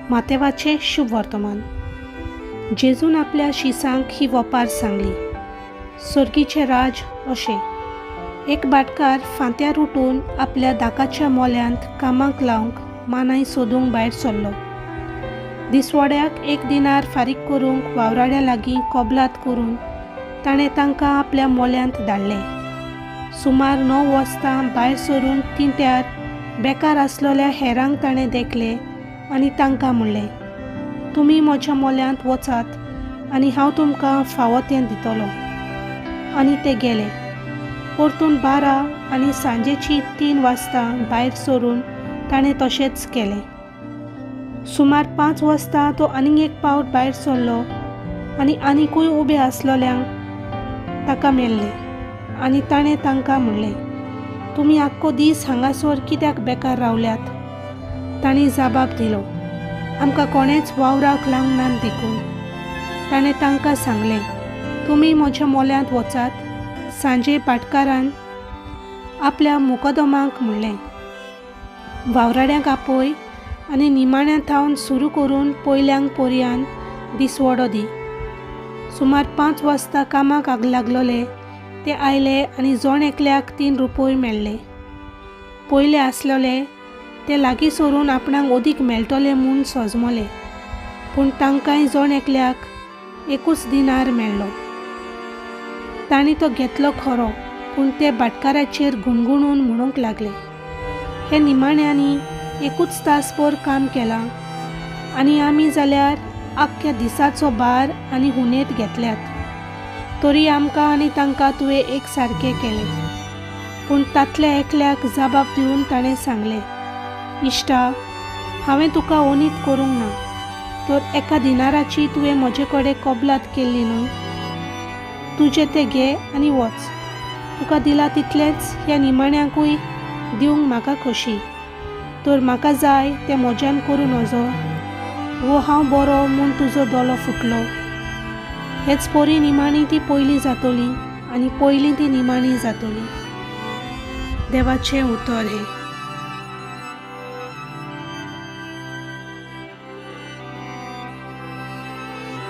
मातेवाचे शुभ वर्तमान. जेजून आपल्या शिसांक ही वपार सांगली. सर्गीचे राज अशे. एक बाटकार फांत्यार उठून आपल्या दाकाच्या मोल्यांत कामाक लावंक मानाय सोदूंक भायर सरलो. दिसवड्याक 1 दिनार फारीक करूंक वावराड्या लागीं कबलात करून ताणें तांकां आपल्या मोल्यांत धाडले. सुमार 9 वस्तां भायर सरून तिंट्यार बेकार आसलोल्या हेरांक ताणें देखले आनी तांकां म्हणलें, तुमी म्हज्या मोल्यांत वचात आनी हांव तुमकां फावो तें दितलो. आनी ते गेले. परतून 12 आनी सांजेची 3 वाजता भायर सरून ताणें तशेंच केलें. सुमार 5 वस्तां तो आनीक एक पावट भायर सरलो आनी आनिकूय उबे आसलोल्यांक ताका मेळ्ळे आनी ताणें तांकां म्हणलें, तुमी आख्खो दीस हांगासर कित्याक बेकार रावल्यात? तांणी जाबाब दिलो, आमकां कोणेच वावराक लावंक ना देखून. ताणें तांकां सांगलें, तुमी म्हज्या मोल्यांत वचात. सांजे पाटकारान आपल्या मुकदमांक म्हणलें, वावराड्यांक आपय आनी निमाण्या थावन सुरू करून पयल्यांक पर्यान दिसवडो दी. सुमार 5 वाजता कामाक लागलोले ते आयले आनी जण एकल्याक 3 रुपय मेळ्ळे. पयले आसलोले ते लागीं सरून आपणाक ओदीक मेळटले म्हूण सजमले, पूण तांकांय जण एकल्याक 1 दिनार मेळ्ळो. तांणी तो घेतलो खरो, पूण ते भाटकाराचेर गुणगुणून म्हणूंक लागले, हे निमाण्यांनी 1 तासभर काम केलां आनी आमी जाल्यार आख्ख्या दिसाचो भार आनी हुनेर घेतल्यात. तरी आमकां आनी तांकां तुवें एक सारकें केलें. पूण तातल्या एकल्याक जबाब दिवन ताणें सांगलें, इश्टा, हांवें तुका ओनीत करूंक ना, तर 1 दिनाराची तुवें म्हजे कडेन कबलात केल्ली न्हय. तुजें तें घे आनी वच. तुका दिलां तितलेंच ह्या निमाण्यांकूय दिवंक म्हाका खोशी. तर म्हाका जाय तें म्हज्यान करून वचो, वो हांव बरो म्हूण तुजो दोलो फुटलो. हेच परी निमाणी ती पयली जातली आनी पयली ती निमाणी जातली. देवाचें उतर हे.